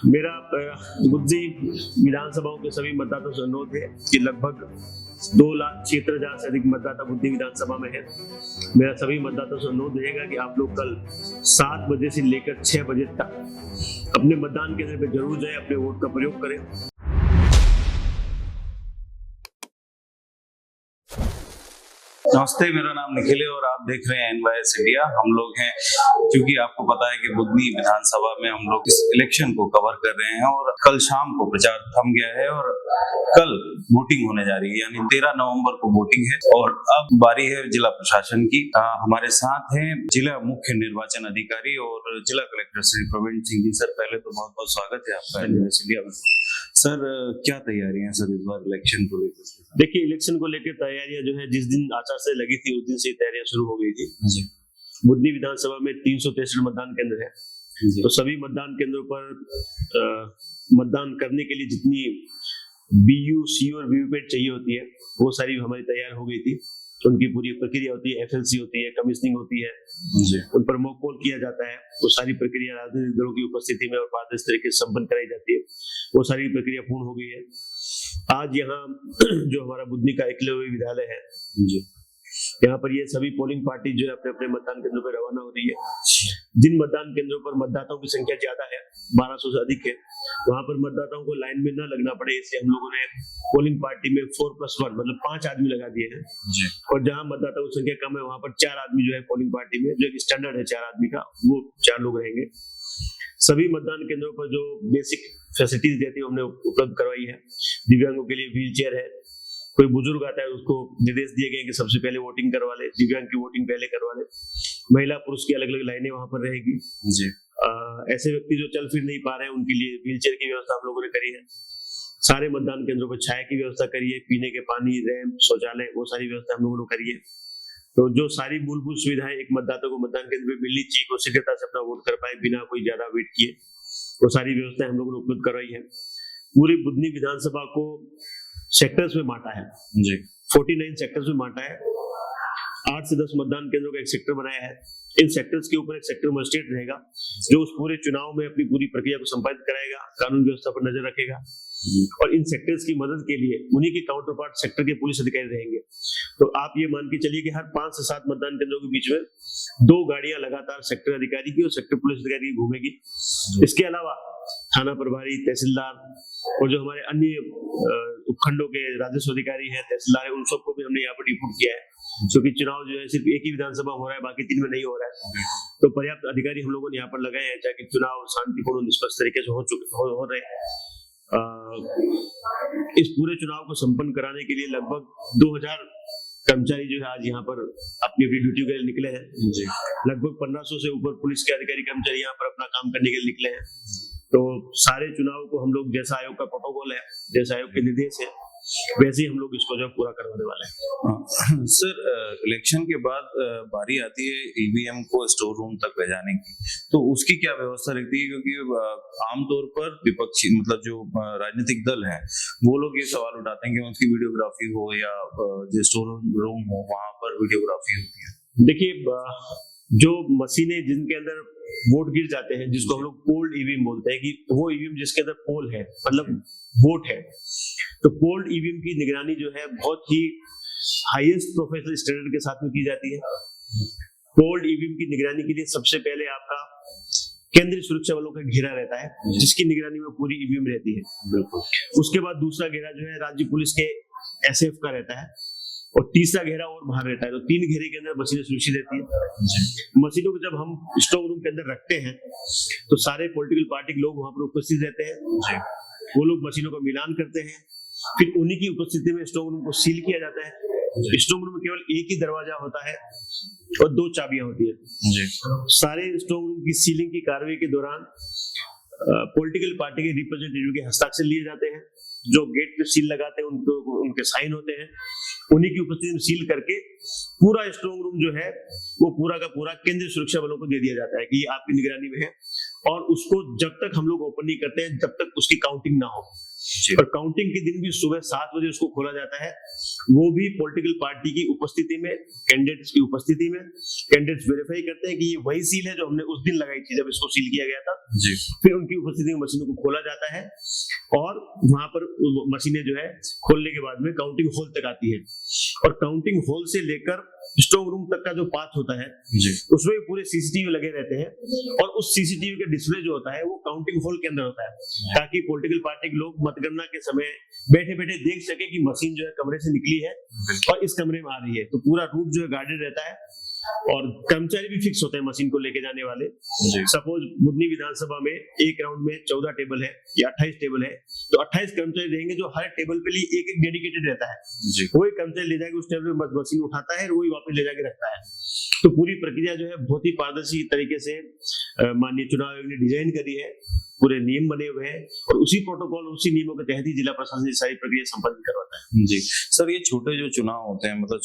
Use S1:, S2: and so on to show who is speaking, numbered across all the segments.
S1: मेरा बुद्धि विधानसभाओं के सभी मतदाताओं से अनुरोध है कि लगभग 2,76,000 से अधिक मतदाता बुद्धि विधानसभा में है। मेरा सभी मतदाताओं से अनुरोध रहेगा कि आप लोग कल 7 बजे से लेकर 6 बजे तक अपने मतदान केंद्र पे जरूर जाएं, अपने वोट का प्रयोग करें।
S2: नमस्ते, मेरा नाम निखिल है और आप देख रहे हैं NYS इंडिया। हम लोग हैं, क्योंकि आपको पता है कि बुधनी विधानसभा में हम लोग इस इलेक्शन को कवर कर रहे हैं और कल शाम को प्रचार थम गया है और कल वोटिंग होने जा रही है, यानी 13 नवंबर को वोटिंग है। और अब बारी है जिला प्रशासन की। हमारे साथ हैं जिला मुख्य निर्वाचन अधिकारी और जिला कलेक्टर श्री प्रवीण सिंह जी। सर, पहले तो बहुत बहुत स्वागत है आपका NYS इंडिया में। सर, क्या तैयारियां सर इस बार इलेक्शन को लेकर?
S1: देखिए, इलेक्शन को लेकर तैयारियां जो है, जिस दिन आचार संहिता लगी थी उस दिन से तैयारियां शुरू हो गई थी
S2: जी।
S1: बुधनी विधानसभा में 363 मतदान केंद्र है, तो सभी मतदान केंद्रों पर मतदान करने के लिए जितनी BU, CU और VVPAT चाहिए होती है वो सारी हमारी तैयार हो गई थी। तो उनकी पूरी प्रक्रिया होती है, FLC होती है, कमीशनिंग होती है
S2: जी।
S1: उन पर मॉक पोल किया जाता है। वो सारी प्रक्रिया राजनीतिक दलों की उपस्थिति में और पारदर्शी तरीके से संपन्न कराई जाती है। वो सारी प्रक्रिया पूर्ण हो गई है। आज यहाँ जो हमारा बुधनी का एकलव्य विद्यालय है
S2: जी,
S1: यहाँ पर ये सभी पोलिंग पार्टी जो है अपने अपने मतदान केंद्रों पर रवाना हो रही है। जिन मतदान केंद्रों पर मतदाताओं की संख्या ज्यादा है, 1200 से अधिक है, वहां पर मतदाताओं को लाइन में न लगना पड़े, इसलिए हम लोगों ने पोलिंग पार्टी में 4+1 मतलब 5 आदमी लगा दिए हैं
S2: जी।
S1: और जहां मतदाताओं की संख्या कम है वहां पर 4 आदमी जो है पोलिंग पार्टी में, जो एक स्टैंडर्ड है 4 आदमी का, वो 4 लोग रहेंगे। सभी मतदान केंद्रों पर जो बेसिक फैसिलिटीज देती है हमने उपलब्ध करवाई है। दिव्यांगों के लिए व्हील चेयर है, कोई बुजुर्ग आता है उसको निर्देश दिए गए कि सबसे पहले वोटिंग करवा ले, दिव्यांग की वोटिंग पहले करवा ले। महिला पुरुष की अलग अलग लाइनें वहां पर रहेगी
S2: जी।
S1: ऐसे व्यक्ति जो चल फिर नहीं पा रहे हैं उनके लिए व्हील चेयर की व्यवस्था हम लोगों ने करी है। सारे मतदान केंद्रों पर छाया की व्यवस्था करी है, पीने के पानी, रैंप, शौचालय, वो सारी व्यवस्था हम लोगों ने करी है। तो जो सारी मूलभूत सुविधाएं एक मतदाता को मतदान केंद्र पे मिलनी चाहिए, वो शीघ्रता से अपना वोट कर पाए बिना कोई ज्यादा वेट किए, वो सारी व्यवस्थाएं हम लोगों ने उपलब्ध करवाई है। पूरी बुधनी विधानसभा को सेक्टर्स में बांटा है
S2: जी।
S1: 49 सेक्टर्स में बांटा है। 8 से 10 मतदान केंद्रों का एक सेक्टर बनाया है। इन सेक्टर्स के ऊपर एक सेक्टर मजिस्ट्रेट रहेगा जो उस पूरे चुनाव में अपनी पूरी प्रक्रिया को संपादित कराएगा, कानून व्यवस्था पर नजर रखेगा और इन सेक्टर्स की मदद के लिए उन्हीं के काउंटर पार्ट सेक्टर के पुलिस अधिकारी रहेंगे। तो आप ये मान के चलिए कि हर 5 से 7 मतदान केंद्रों के बीच में 2 गाड़ियां लगातार सेक्टर अधिकारी की और सेक्टर पुलिस अधिकारी की घूमेगी। इसके अलावा थाना प्रभारी, तहसीलदार और जो हमारे अन्य उपखंडों के राजस्व अधिकारी हैं, तहसीलदार है, उन सबको भी हमने यहाँ पर डिप्यूट किया है, क्योंकि चुनाव जो है सिर्फ एक ही विधानसभा हो रहा है, बाकी 3 में नहीं हो रहा है। तो पर्याप्त अधिकारी हम लोगों ने यहाँ पर लगाए हैं ताकि चुनाव शांतिपूर्ण निष्पक्ष तरीके से हो रहे हैं। इस पूरे चुनाव को संपन्न कराने के लिए लगभग 2000 कर्मचारी जो है आज यहाँ पर अपनी अपनी ड्यूटी के लिए निकले हैं
S2: जी।
S1: लगभग 1500 से ऊपर पुलिस के अधिकारी कर्मचारी यहाँ पर अपना काम करने के लिए निकले हैं। तो सारे चुनाव को हम लोग, जैसा आयोग का प्रोटोकॉल है, जैसा आयोग के निर्देश है, वैसे ही हम लोग इसको जो पूरा करवाने वाले हैं।
S2: सर, इलेक्शन के बाद बारी आती है EVM को स्टोर रूम तक ले जाने की, तो उसकी क्या व्यवस्था रहती है? क्योंकि आमतौर पर विपक्षी मतलब जो राजनीतिक दल हैं वो लोग ये सवाल उठाते हैं कि उसकी वीडियोग्राफी हो या जो स्टोर रूम हो वहां पर वीडियोग्राफी होती है।
S1: देखिए, जो मशीनें जिनके अंदर वोट गिर जाते हैं, जिसको हम लोग पोल्ड EVM बोलते हैं, कि वो EVM जिसके अंदर पोल है मतलब वोट है, तो पोल्ड EVM की निगरानी जो है बहुत ही हाईएस्ट प्रोफेशनल स्टैंडर्ड के साथ में की जाती है। पोल्ड EVM की निगरानी के लिए सबसे पहले आपका केंद्रीय सुरक्षा बलों का घेरा रहता है, जिसकी निगरानी में पूरी EVM रहती है। उसके बाद दूसरा घेरा जो है राज्य पुलिस के SF का रहता है और तीसरा घेरा और बाहर रहता है। तो 3 घेरे के अंदर मशीनें सुरक्षित रहती है। मशीनों को जब हम स्ट्रांग रूम के अंदर रखते हैं तो सारे पॉलिटिकल पार्टी के लोग वहां पर उपस्थित रहते हैं। वो लोग मशीनों का मिलान करते हैं, फिर उन्हीं की उपस्थिति में स्ट्रांग रूम को सील किया जाता है। स्ट्रांग रूम में केवल एक ही दरवाजा होता है और 2 चाबियां होती है। सारे स्ट्रांग रूम की सीलिंग की कार्रवाई के दौरान पॉलिटिकल पार्टी के रिप्रेजेंटेटिव के हस्ताक्षर लिए जाते हैं। जो गेट पे सील लगाते हैं उनके साइन होते हैं। उन्हीं की उपस्थिति में सील करके पूरा स्ट्रांग रूम जो है वो पूरा का पूरा केंद्रीय सुरक्षा बलों को दे दिया जाता है कि ये आपकी निगरानी में है, और उसको जब तक हम लोग ओपन नहीं करते हैं जब तक उसकी काउंटिंग ना हो। और काउंटिंग के दिन भी सुबह 7 बजे उसको खोला जाता है वो भी पॉलिटिकल पार्टी की उपस्थिति में, कैंडिडेट्स की उपस्थिति में, कैंडिडेट्स वेरीफाई करते हैं कि ये वही सील है जो हमने उस दिन लगाई थी जब इसको सील किया गया था
S2: जी।
S1: फिर उनकी उपस्थिति में मशीनों को खोला जाता है और वहां पर मशीनें जो है खोलने के बाद में काउंटिंग हॉल तक आती है और काउंटिंग हॉल से लेकर स्ट्रॉन्ग रूम तक का जो पाथ होता है
S2: जी।
S1: उसमें पूरे सीसीटीवी लगे रहते हैं और उस सीसीटीवी का डिस्प्ले जो होता है वो काउंटिंग हॉल के अंदर होता है ताकि पॉलिटिकल पार्टी के लोग मतगणना के समय बैठे बैठे देख सके कि मशीन जो है कमरे से निकली है और इस कमरे में आ रही है। तो पूरा रूट जो है गार्डेड रहता है और कर्मचारी भी फिक्स होते हैं मशीन को लेके जाने वाले। सपोज बुधनी विधानसभा में एक राउंड में 14 टेबल है या 28 टेबल है तो 28 कर्मचारी रहेंगे जो हर टेबल पे लिए एक एक डेडिकेटेड रहता है। वही कर्मचारी ले जाके उस टेबल पे मशीन उठाता है और वही वापस ले जाके रखता है। तो पूरी प्रक्रिया जो है बहुत ही पारदर्शी तरीके से माननीय चुनाव आयोग ने डिजाइन करी है, पूरे नियम बने हुए हैं और उसी प्रोटोकॉल उसी नियमों के तहत ही जिला प्रशासन ये सारी प्रक्रिया संपन्न करवाता है।
S2: जी सर, ये छोटे जो चुनाव होते हैं मतलब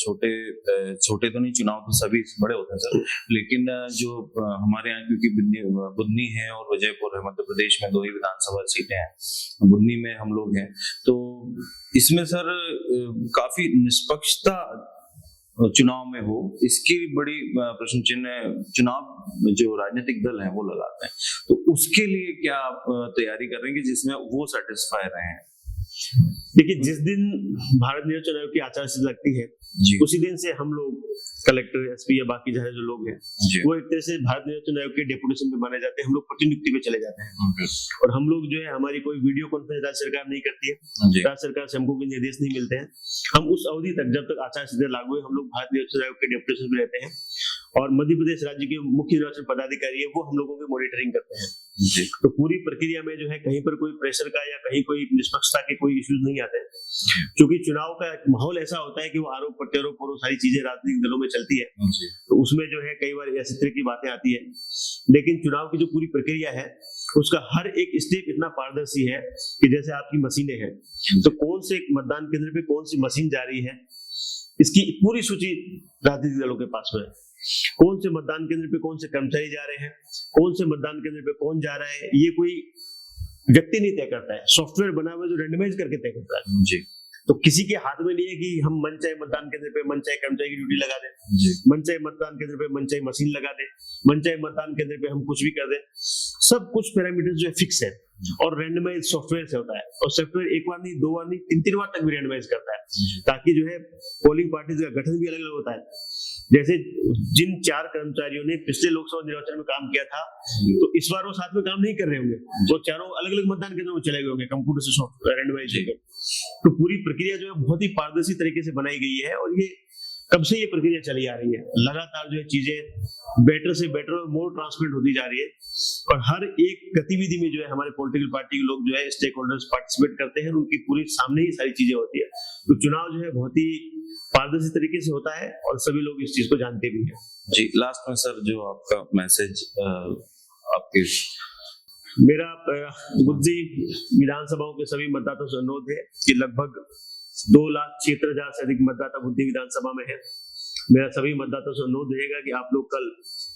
S2: छोटे तो नहीं, चुनाव तो सभी बड़े होते हैं सर, लेकिन जो हमारे यहाँ क्योंकि बुधनी है और विजयपुर है, मध्य प्रदेश में 2 ही विधानसभा सीटें हैं, बुधनी में हम लोग हैं, तो इसमें सर काफी निष्पक्षता चुनाव में हो इसकी बड़ी प्रश्न चिन्ह चुनाव जो राजनीतिक दल हैं वो लगाते हैं। तो उसके लिए क्या आप तैयारी कर रहे हैं कि जिसमें वो सेटिस्फाई रहे हैं?
S1: देखिए, जिस दिन भारत निर्वाचन आयोग की आचार संहिता लगती है उसी दिन से हम लोग कलेक्टर, एसपी या बाकी जो लोग हैं वो एक तरह से भारत निर्वाचन आयोग के डेपुटेशन पे माने जाते हैं, हम लोग प्रतिनियुक्ति पे चले जाते हैं और हम लोग जो है हमारी कोई वीडियो कॉन्फ्रेंस राज्य सरकार नहीं करती है, राज्य सरकार से हमको कोई निर्देश नहीं मिलते हैं। हम उस अवधि तक जब तक आचार संहिता लागू है हम लोग भारत निर्वाचन आयोग के डेपुटेशन पे रहते हैं और मध्य प्रदेश राज्य के मुख्य निर्वाचन पदाधिकारी है वो हम लोगों की मॉनिटरिंग करते हैं। तो पूरी प्रक्रिया में जो है कहीं पर कोई प्रेशर का या कहीं कोई निष्पक्षता के कोई इश्यूज नहीं आते, क्योंकि चुनाव का माहौल ऐसा होता है कि वो आरोप प्रत्यारोप और सारी चीजें राजनीतिक दलों में चलती है, तो उसमें जो है कई बार ऐसी तरह की बातें आती है। लेकिन चुनाव की जो पूरी प्रक्रिया है उसका हर एक स्टेप इतना पारदर्शी है कि जैसे आपकी मशीनें हैं तो कौन से मतदान केंद्र पे कौन सी मशीन जा रही है इसकी पूरी सूची राजनीतिक दलों के पास में है। कौन से मतदान केंद्र पे कौन से कर्मचारी जा रहे हैं, कौन से मतदान केंद्र पे कौन जा रहा है, ये कोई व्यक्ति नहीं तय करता है, सॉफ्टवेयर बना हुआ जो रैंडमाइज करके तय करता है जी। तो किसी के हाथ में नहीं है कि हम मन चाहे मतदान केंद्र पे मन चाहे कर्मचारी की ड्यूटी लगा दें, मन चाहे मतदान केंद्र पे मन चाहे मशीन लगा दें, मन चाहे मतदान केंद्र पे हम कुछ भी कर दें। सब कुछ पैरामीटर्स जो है फिक्स है और रैंडमाइज सॉफ्टवेयर से होता है और सॉफ्टवेयर एक बार नहीं, 2 बार नहीं, 3 बार तक भी रैंडमाइज करता है ताकि जो है पोलिंग पार्टीज का गठन भी अलग अलग होता है। जैसे जिन 4 कर्मचारियों ने पिछले लोकसभा निर्वाचन में काम किया था तो इस बार वो साथ में काम नहीं कर रहे होंगे, वो चारों अलग अलग मतदान केंद्रों में चले गए होंगे कंप्यूटर से सॉफ्टवेयर रैंडमाइज करके। तो पूरी प्रक्रिया जो है बहुत ही पारदर्शी तरीके से बनाई गई है और ये कब से ये प्रक्रिया चली आ रही है, लगातार जो है चीजें बेटर से बेटर और मोर ट्रांसपेरेंट होती जा रही है और हर एक गतिविधि में जो है हमारे पॉलिटिकल पार्टी के लोग जो है स्टेक होल्डर्स पार्टिसिपेट करते हैं, उनकी पूरी सामने ही सारी चीजें होती है। तो चुनाव जो है बहुत ही पारदर्शी तरीके से होता है और सभी लोग इस चीज को जानते भी हैं
S2: जी। लास्ट में सर जो आपका मैसेज आपके
S1: मेरा बुद्धि विधानसभाओं के सभी मतदाताओं से अनुरोध है कि लगभग 2,76,000 से अधिक मतदाता बुद्धि विधानसभा में है। मेरा सभी मतदाताओं से अनुरोध रहेगा कि आप लोग कल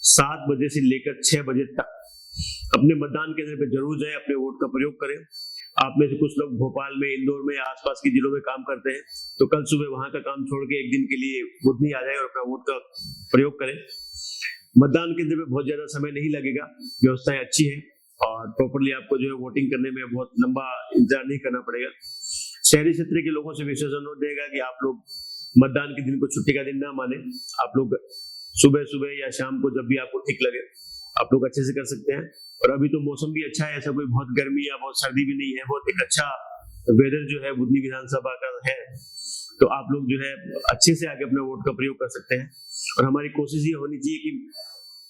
S1: 7 बजे से लेकर 6 बजे तक अपने मतदान केंद्र पे जरूर जाएं, अपने वोट का प्रयोग करें। आप में से कुछ लोग भोपाल में, इंदौर में, आसपास के जिलों में काम करते हैं तो कल सुबह वहां का काम छोड़ के एक दिन के लिए बुधनी आ जाए और अपना वोट का प्रयोग करें। मतदान केंद्र पे बहुत ज्यादा समय नहीं लगेगा, व्यवस्थाएं अच्छी है और प्रॉपरली आपको जो है वोटिंग करने में बहुत लंबा इंतजार नहीं करना पड़ेगा। शहरी क्षेत्र के लोगों से विशेष अनुरोध रहेगा कि आप लोग मतदान के दिन को छुट्टी का दिन ना माने, आप लोग सुबह सुबह या शाम को जब भी आपको ठीक लगे आप लोग अच्छे से कर सकते हैं। और अभी तो मौसम भी अच्छा है, ऐसा कोई बहुत गर्मी या बहुत सर्दी भी नहीं है, बहुत एक अच्छा वेदर जो है बुधनी विधानसभा का है। तो आप लोग जो है अच्छे से आके अपने वोट का प्रयोग कर सकते हैं और हमारी कोशिश ये होनी चाहिए कि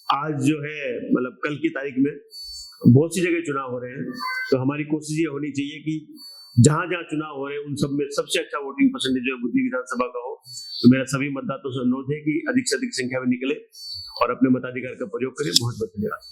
S1: आज जो है मतलब कल की तारीख में बहुत सी जगह चुनाव हो रहे हैं, तो हमारी कोशिश ये होनी चाहिए कि जहां जहां चुनाव हो रहे हैं उन सब में सबसे अच्छा वोटिंग परसेंटेज जो है बुधनी विधानसभा का हो। तो मेरा सभी मतदाताओं से अनुरोध है कि अधिक से अधिक संख्या में निकले और अपने मताधिकार का प्रयोग करें। बहुत बहुत धन्यवाद।